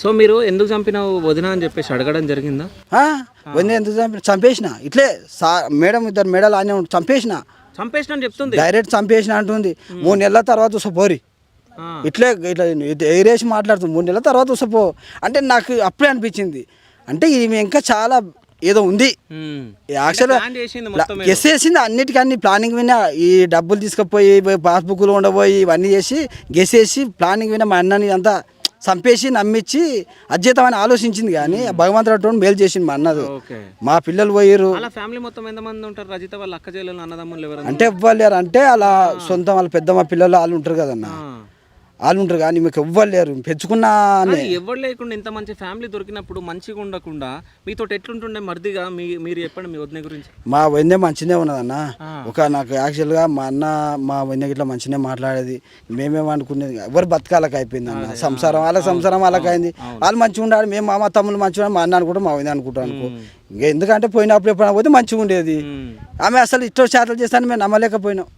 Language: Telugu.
సో మీరు ఎందుకు చంపినావు వదిన అని చెప్పేసి అడగడం జరిగిందా? వదిన ఎందుకు చంపేసిన ఇట్లే మేడం ఇద్దరు మేడలు ఆనే చంపేసిన అని చెప్తుంది. డైరెక్ట్ చంపేసిన అంటుంది. 3 నెలల తర్వాత వస్తపోరి ఇట్లా ఎగిరేసి మాట్లాడుతుంది. 3 నెలల తర్వాత వస్తపో అంటే నాకు అప్పుడే అనిపించింది అంటే ఈమె ఇంకా చాలా ఏదో ఉంది. యాక్చువల్గా గెస్ చేసింది అన్నిటికన్నీ ప్లానింగ్ విన్నా. ఈ డబ్బులు తీసుకుపోయి పాస్బుక్లు ఉండబోయి ఇవన్నీ చేసి గెస్ చేసి ప్లానింగ్ విన్నా మా అన్నని అంతా చంపేసి నమ్మించి అద్భుతమని ఆలోచించింది. కానీ భగవంతుడు మేలు చేసింది మా అన్నది. మా పిల్లలు పోయారు అంటే ఇవ్వలేరు అంటే అలా సొంతం వాళ్ళ పెద్దమ్మ పిల్లలు వాళ్ళు ఉంటారు కదన్న, వాళ్ళు ఉంటారు. కానీ మీకు ఇవ్వలేరు పెంచుకున్నా ఎవరు లేకుండా ఇంత మంచి ఫ్యామిలీ దొరికినప్పుడు మంచిగా ఉండకుండా మీతో ఎట్లుంటుండే మర్దిగా మీరు చెప్పండి మీ వదిన గురించి. మా వదిన మంచిగా ఉన్నదన్న. నాకు యాక్చువల్గా మా అన్న మా వదిన ఇట్లా మంచిగా మాట్లాడేది. మేమేమనుకునేది ఎవరు బతకాలకు అయిపోయింది అన్న. సంసారం వాళ్ళకి అయింది. వాళ్ళు మంచిగా ఉండాలి. మేము మా తమ్ముళ్ళు మంచిగా మా అన్న అనుకుంటాం మా వదిన అనుకుంటాం అనుకో. ఇంకా ఎందుకంటే పోయినప్పుడు ఎప్పుడైనా పోతే మంచిగా ఉండేది. ఆమె అసలు ఇష్టం చేతలు చేస్తాను మేము నమ్మలేకపోయినాం.